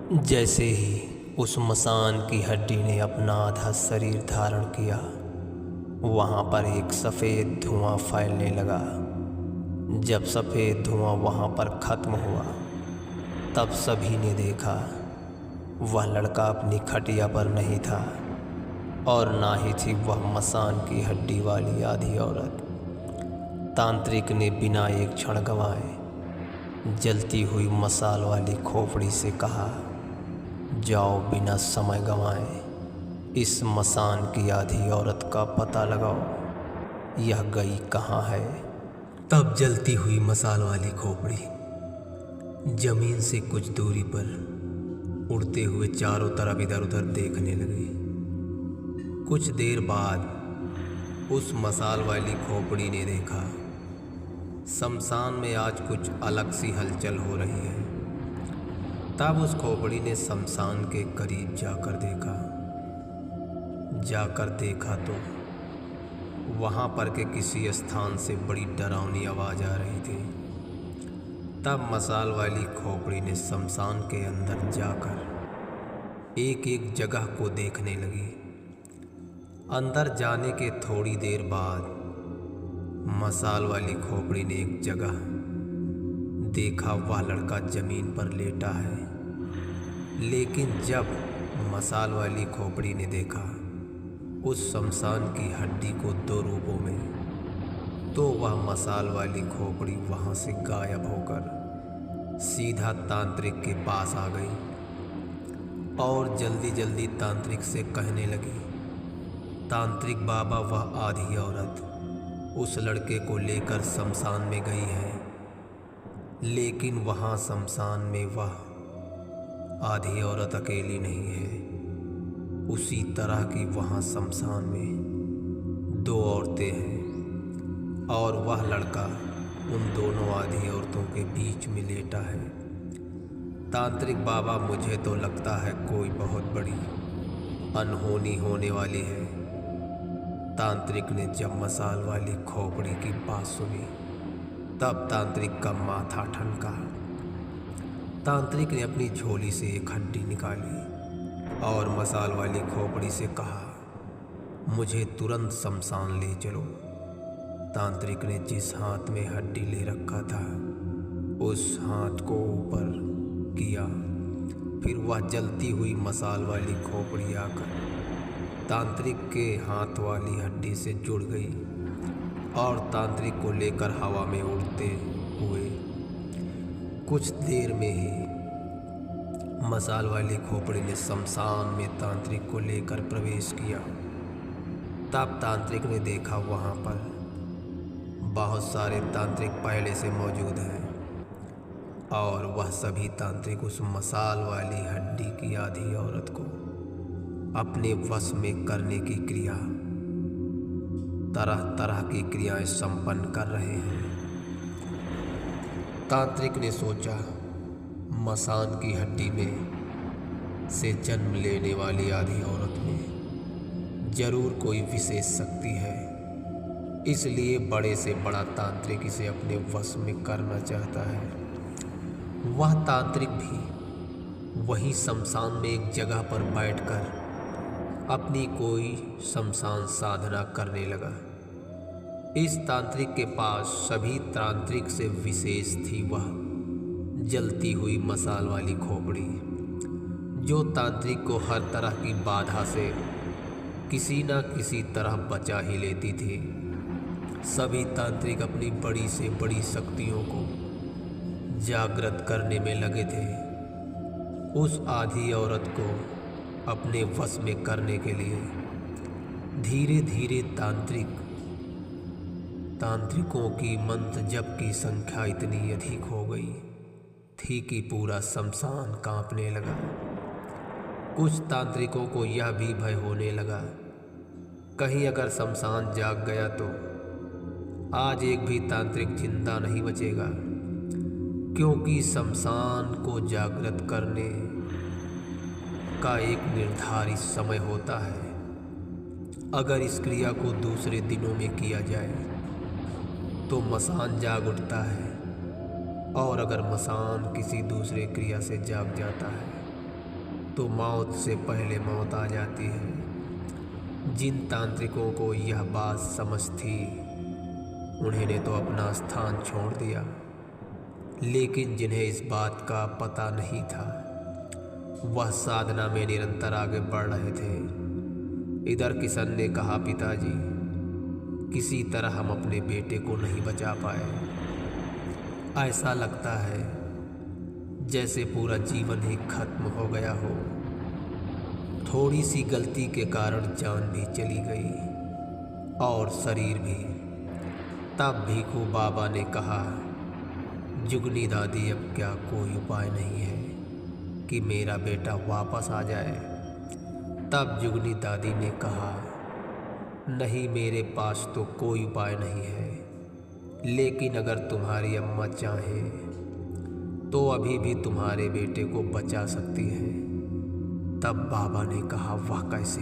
जैसे ही उस मसान की हड्डी ने अपना आधा शरीर धारण किया, वहाँ पर एक सफ़ेद धुआं फैलने लगा। जब सफ़ेद धुआं वहाँ पर ख़त्म हुआ, तब सभी ने देखा वह लड़का अपनी खटिया पर नहीं था और ना ही थी वह मसान की हड्डी वाली आधी औरत। तांत्रिक ने बिना एक क्षण गंवाए जलती हुई मसाल वाली खोपड़ी से कहा, जाओ बिना समय गंवाए इस मसान की आधी औरत का पता लगाओ, यह गई कहाँ है। तब जलती हुई मसाल वाली खोपड़ी जमीन से कुछ दूरी पर उड़ते हुए चारों तरफ इधर उधर देखने लगी। कुछ देर बाद उस मसाल वाली खोपड़ी ने देखा शमशान में आज कुछ अलग सी हलचल हो रही है। तब उस खोपड़ी ने शमशान के करीब जाकर देखा तो वहाँ पर के किसी स्थान से बड़ी डरावनी आवाज़ आ रही थी। तब मसाल वाली खोपड़ी ने शमशान के अंदर जाकर एक एक जगह को देखने लगी। अंदर जाने के थोड़ी देर बाद मसाल वाली खोपड़ी ने एक जगह देखा, वह लड़का ज़मीन पर लेटा है। लेकिन जब मसाल वाली खोपड़ी ने देखा उस शमशान की हड्डी को दो रूपों में, तो वह मसाल वाली खोपड़ी वहाँ से गायब होकर सीधा तांत्रिक के पास आ गई और जल्दी जल्दी तांत्रिक से कहने लगी, तांत्रिक बाबा, वह आधी औरत उस लड़के को लेकर शमशान में गई है, लेकिन वहाँ शमशान में वह आधी औरत अकेली नहीं है। उसी तरह की वहाँ शमशान में दो औरतें हैं और वह लड़का उन दोनों आधी औरतों के बीच में लेटा है। तांत्रिक बाबा, मुझे तो लगता है कोई बहुत बड़ी अनहोनी होने वाली है। तांत्रिक ने जब मसाल वाली खोपड़ी की बात सुनी, तब तांत्रिक का माथा ठनका। तांत्रिक ने अपनी झोली से एक हड्डी निकाली और मसाल वाली खोपड़ी से कहा, मुझे तुरंत शमशान ले चलो। तांत्रिक ने जिस हाथ में हड्डी ले रखा था उस हाथ को ऊपर किया, फिर वह जलती हुई मसाल वाली खोपड़ी आकर तांत्रिक के हाथ वाली हड्डी से जुड़ गई और तांत्रिक को लेकर हवा में उड़ते हुए कुछ देर में ही मसाल वाली खोपड़ी ने शमशान में तांत्रिक को लेकर प्रवेश किया। तब तांत्रिक ने देखा वहाँ पर बहुत सारे तांत्रिक पहले से मौजूद हैं और वह सभी तांत्रिक उस मसाल वाली हड्डी की आधी औरत को अपने वश में करने की क्रिया, तरह तरह की क्रियाएं संपन्न कर रहे हैं। तांत्रिक ने सोचा, मसान की हड्डी में से जन्म लेने वाली आधी औरत में जरूर कोई विशेष शक्ति है, इसलिए बड़े से बड़ा तांत्रिक इसे अपने वश में करना चाहता है। वह तांत्रिक भी वहीं शमशान में एक जगह पर बैठकर अपनी कोई शमशान साधना करने लगा। इस तांत्रिक के पास सभी तांत्रिक से विशेष थी वह जलती हुई मसाल वाली खोपड़ी, जो तांत्रिक को हर तरह की बाधा से किसी न किसी तरह बचा ही लेती थी। सभी तांत्रिक अपनी बड़ी से बड़ी शक्तियों को जागृत करने में लगे थे। उस आधी औरत को अपने वश में करने के लिए धीरे धीरे तांत्रिकों की मंत्र जप की संख्या इतनी अधिक हो गई थी कि पूरा शमशान कांपने लगा। कुछ तांत्रिकों को यह भी भय होने लगा, कहीं अगर शमशान जाग गया तो आज एक भी तांत्रिक जिंदा नहीं बचेगा, क्योंकि शमशान को जागृत करने का एक निर्धारित समय होता है। अगर इस क्रिया को दूसरे दिनों में किया जाए तो मसान जाग उठता है, और अगर मसान किसी दूसरे क्रिया से जाग जाता है तो मौत से पहले मौत आ जाती है। जिन तांत्रिकों को यह बात समझ थी उन्हें ने तो अपना स्थान छोड़ दिया, लेकिन जिन्हें इस बात का पता नहीं था वह साधना में निरंतर आगे बढ़ रहे थे। इधर किशन ने कहा, पिताजी, किसी तरह हम अपने बेटे को नहीं बचा पाए। ऐसा लगता है जैसे पूरा जीवन ही खत्म हो गया हो। थोड़ी सी गलती के कारण जान भी चली गई और शरीर भी। तब भीखू बाबा ने कहा, जुगनी दादी, अब क्या कोई उपाय नहीं है कि मेरा बेटा वापस आ जाए? तब जुगनी दादी ने कहा, नहीं, मेरे पास तो कोई उपाय नहीं है, लेकिन अगर तुम्हारी अम्मा चाहें तो अभी भी तुम्हारे बेटे को बचा सकती है। तब बाबा ने कहा, वह कैसे?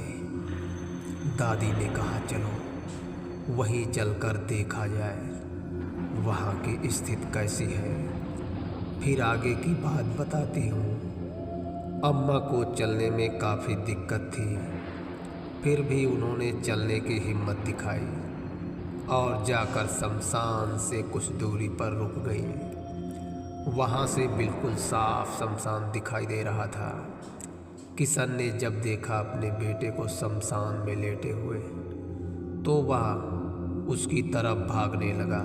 दादी ने कहा, चलो वहीं चलकर देखा जाए वहाँ की स्थिति कैसी है, फिर आगे की बात बताती हूँ। अम्मा को चलने में काफ़ी दिक्कत थी, फिर भी उन्होंने चलने की हिम्मत दिखाई और जाकर शमशान से कुछ दूरी पर रुक गई। वहाँ से बिल्कुल साफ शमशान दिखाई दे रहा था। किशन ने जब देखा अपने बेटे को शमशान में लेटे हुए तो वह उसकी तरफ भागने लगा।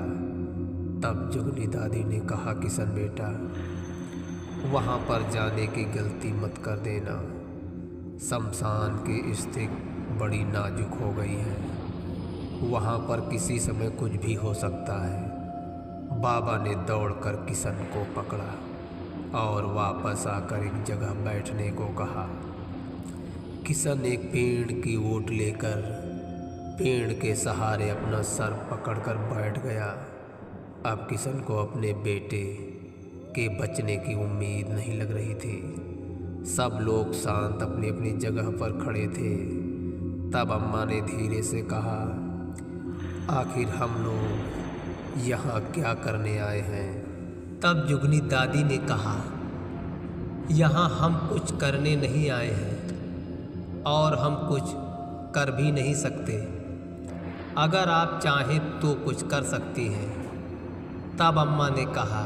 तब जुगनी दादी ने कहा, किशन बेटा, वहाँ पर जाने की गलती मत कर देना। शमशान की स्थिति बड़ी नाजुक हो गई है, वहाँ पर किसी समय कुछ भी हो सकता है। बाबा ने दौड़कर किशन को पकड़ा और वापस आकर एक जगह बैठने को कहा। किशन एक पेड़ की ओट लेकर पेड़ के सहारे अपना सर पकड़कर बैठ गया। अब किशन को अपने बेटे के बचने की उम्मीद नहीं लग रही थी। सब लोग शांत अपनी अपनी जगह पर खड़े थे। तब अम्मा ने धीरे से कहा, आखिर हम लोग यहाँ क्या करने आए हैं? तब जुगनी दादी ने कहा, यहाँ हम कुछ करने नहीं आए हैं और हम कुछ कर भी नहीं सकते। अगर आप चाहें तो कुछ कर सकती हैं। तब अम्मा ने कहा,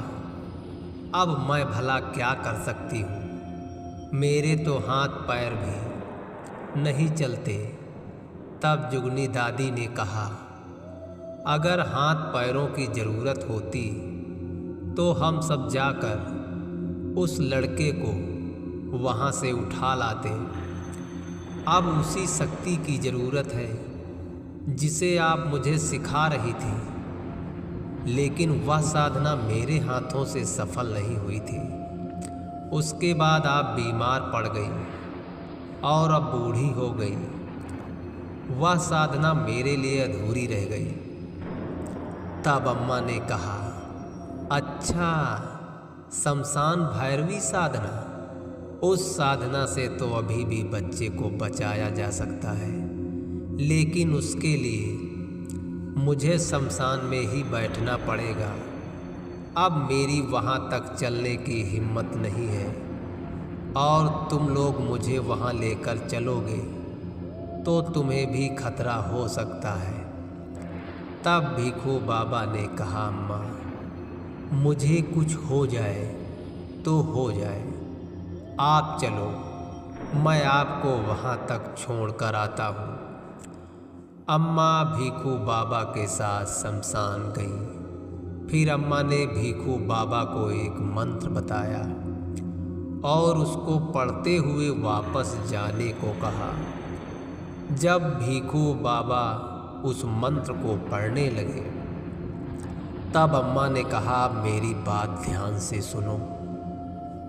अब मैं भला क्या कर सकती हूँ? मेरे तो हाथ पैर भी नहीं चलते। तब जुगनी दादी ने कहा, अगर हाथ पैरों की ज़रूरत होती तो हम सब जाकर उस लड़के को वहाँ से उठा लाते। अब उसी शक्ति की ज़रूरत है जिसे आप मुझे सिखा रही थी, लेकिन वह साधना मेरे हाथों से सफल नहीं हुई थी। उसके बाद आप बीमार पड़ गई और अब बूढ़ी हो गई। वह साधना मेरे लिए अधूरी रह गई। तब अम्मा ने कहा, अच्छा, शमशान भैरवी साधना? उस साधना से तो अभी भी बच्चे को बचाया जा सकता है, लेकिन उसके लिए मुझे शमशान में ही बैठना पड़ेगा। अब मेरी वहाँ तक चलने की हिम्मत नहीं है और तुम लोग मुझे वहाँ लेकर चलोगे तो तुम्हें भी खतरा हो सकता है। तब भीखू बाबा ने कहा, अम्मा, मुझे कुछ हो जाए तो हो जाए, आप चलो, मैं आपको वहाँ तक छोड़ कर आता हूँ। अम्मा भीखू बाबा के साथ शमशान गईं। फिर अम्मा ने भीखू बाबा को एक मंत्र बताया और उसको पढ़ते हुए वापस जाने को कहा। जब भीखू बाबा उस मंत्र को पढ़ने लगे तब अम्मा ने कहा, मेरी बात ध्यान से सुनो।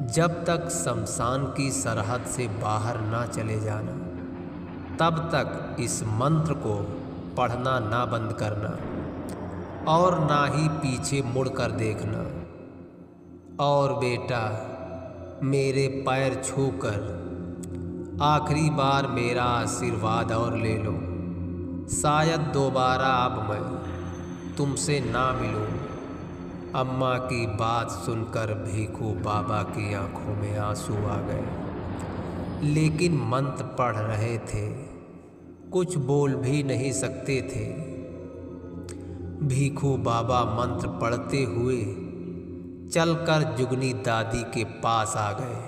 जब तक शमशान की सरहद से बाहर ना चले जाना, तब तक इस मंत्र को पढ़ना ना बंद करना और ना ही पीछे मुड़कर देखना। और बेटा, मेरे पैर छूकर आखिरी बार मेरा आशीर्वाद और ले लो। शायद दोबारा अब मैं तुमसे ना मिलूं। अम्मा की बात सुनकर भीखू बाबा की आंखों में आंसू आ गए। लेकिन मंत्र पढ़ रहे थे, कुछ बोल भी नहीं सकते थे। भीखू बाबा मंत्र पढ़ते हुए चलकर जुगनी दादी के पास आ गए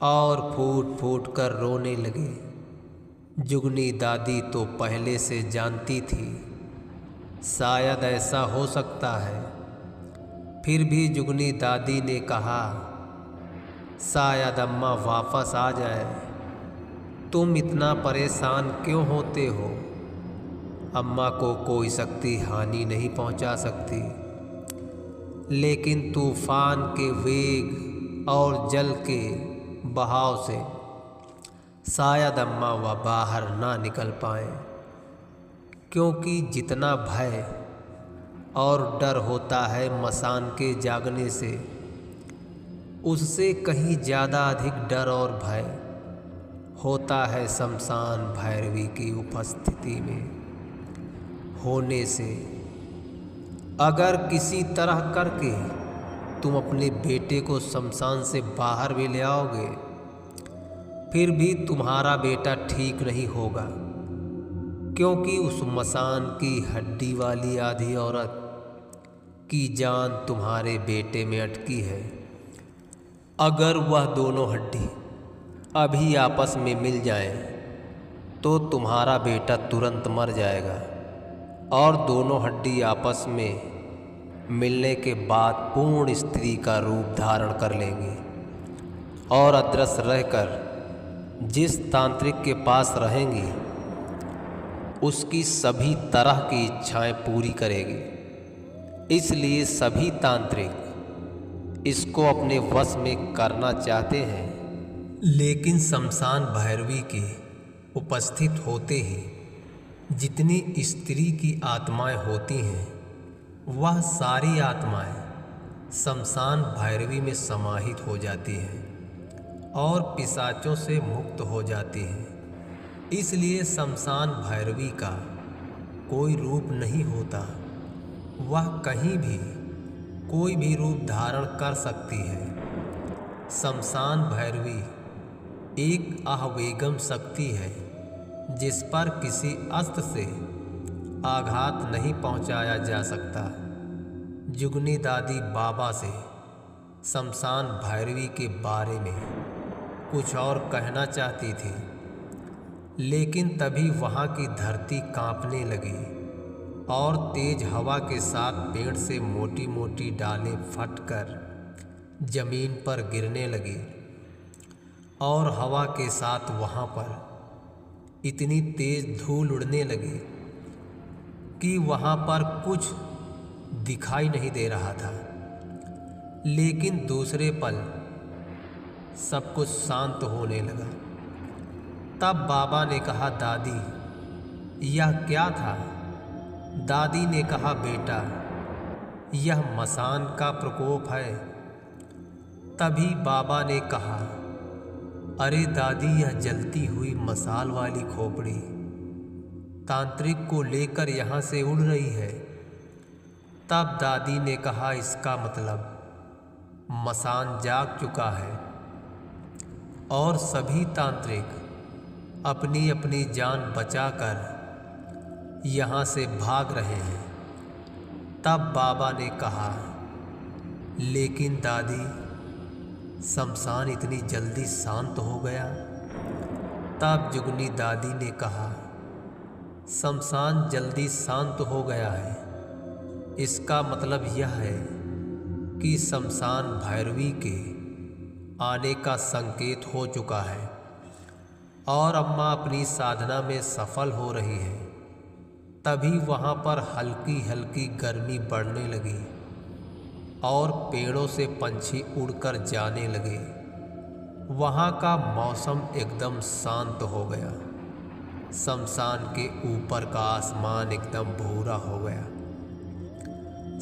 और फूट फूट कर रोने लगे। जुगनी दादी तो पहले से जानती थी शायद ऐसा हो सकता है, फिर भी जुगनी दादी ने कहा, शायद अम्मा वापस आ जाए। तुम इतना परेशान क्यों होते हो? अम्मा को कोई शक्ति हानि नहीं पहुंचा सकती, लेकिन तूफान के वेग और जल के बहाव से शायद अम्मा वह बाहर ना निकल पाए, क्योंकि जितना भय और डर होता है मसान के जागने से, उससे कहीं ज़्यादा अधिक डर और भय होता है शमशान भैरवी की उपस्थिति में होने से। अगर किसी तरह करके तुम अपने बेटे को शमशान से बाहर भी ले आओगे, फिर भी तुम्हारा बेटा ठीक नहीं होगा, क्योंकि उस मसान की हड्डी वाली आधी औरत की जान तुम्हारे बेटे में अटकी है। अगर वह दोनों हड्डी अभी आपस में मिल जाएं, तो तुम्हारा बेटा तुरंत मर जाएगा और दोनों हड्डी आपस में मिलने के बाद पूर्ण स्त्री का रूप धारण कर लेंगे और अदृश्य रहकर जिस तांत्रिक के पास रहेंगी उसकी सभी तरह की इच्छाएं पूरी करेगी। इसलिए सभी तांत्रिक इसको अपने वश में करना चाहते हैं, लेकिन शमशान भैरवी के उपस्थित होते ही जितनी स्त्री की आत्माएं होती हैं, वह सारी आत्माएं शमशान भैरवी में समाहित हो जाती हैं और पिशाचों से मुक्त हो जाती हैं। इसलिए शमशान भैरवी का कोई रूप नहीं होता, वह कहीं भी कोई भी रूप धारण कर सकती है। शमशान भैरवी एक आवेगम शक्ति है जिस पर किसी अस्त्र से आघात नहीं पहुंचाया जा सकता। जुगनी दादी बाबा से शमशान भैरवी के बारे में कुछ और कहना चाहती थी, लेकिन तभी वहाँ की धरती कांपने लगी और तेज हवा के साथ पेड़ से मोटी मोटी डालें फटकर जमीन पर गिरने लगी और हवा के साथ वहाँ पर इतनी तेज धूल उड़ने लगी कि वहाँ पर कुछ दिखाई नहीं दे रहा था। लेकिन दूसरे पल सब कुछ शांत होने लगा। तब बाबा ने कहा, दादी यह क्या था? दादी ने कहा, बेटा यह मसान का प्रकोप है। तभी बाबा ने कहा, अरे दादी यह जलती हुई मसाल वाली खोपड़ी तांत्रिक को लेकर यहाँ से उड़ रही है। तब दादी ने कहा, इसका मतलब मसान जाग चुका है और सभी तांत्रिक अपनी अपनी जान बचाकर यहाँ से भाग रहे हैं। तब बाबा ने कहा, लेकिन दादी शमशान इतनी जल्दी शांत हो गया। तब जुगनी दादी ने कहा, शमशान जल्दी शांत हो गया है, इसका मतलब यह है कि शमशान भैरवी के आने का संकेत हो चुका है और अम्मा अपनी साधना में सफल हो रही है। तभी वहाँ पर हल्की हल्की गर्मी बढ़ने लगी और पेड़ों से पंछी उड़कर जाने लगे। वहाँ का मौसम एकदम शांत हो गया। शमशान के ऊपर का आसमान एकदम भूरा हो गया।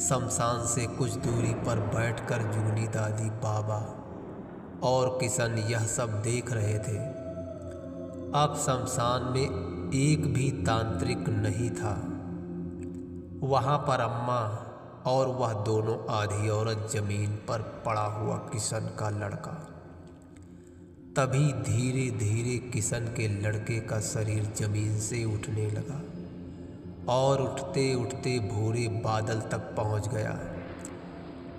शमशान से कुछ दूरी पर बैठकर जुगनी दादी, बाबा और किशन यह सब देख रहे थे। अब शमशान में एक भी तांत्रिक नहीं था। वहाँ पर अम्मा और वह दोनों आधी औरत, जमीन पर पड़ा हुआ किशन का लड़का। तभी धीरे धीरे किशन के लड़के का शरीर जमीन से उठने लगा और उठते उठते भूरे बादल तक पहुंच गया।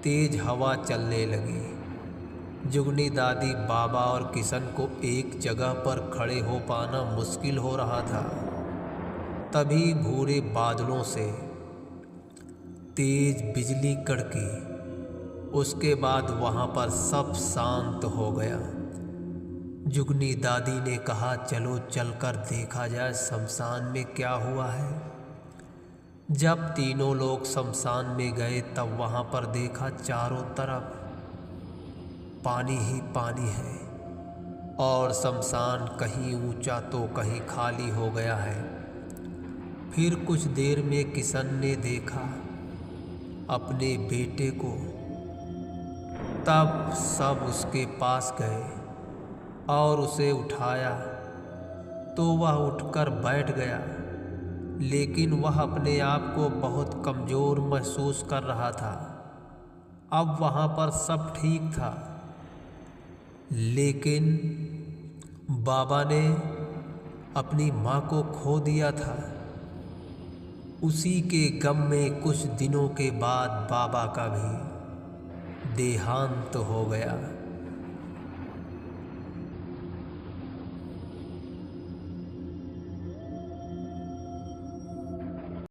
तेज हवा चलने लगी। जुगनी दादी, बाबा और किशन को एक जगह पर खड़े हो पाना मुश्किल हो रहा था। तभी भूरे बादलों से तेज बिजली कड़की। उसके बाद वहां पर सब शांत हो गया। जुगनी दादी ने कहा, चलो चलकर देखा जाए शमशान में क्या हुआ है। जब तीनों लोग शमशान में गए तब वहां पर देखा चारों तरफ पानी ही पानी है और शमशान कहीं ऊंचा तो कहीं खाली हो गया है। फिर कुछ देर में किशन ने देखा अपने बेटे को। तब सब उसके पास गए और उसे उठाया तो वह उठकर बैठ गया, लेकिन वह अपने आप को बहुत कमज़ोर महसूस कर रहा था। अब वहाँ पर सब ठीक था, लेकिन बाबा ने अपनी माँ को खो दिया था। उसी के गम में कुछ दिनों के बाद बाबा का भी देहांत हो गया।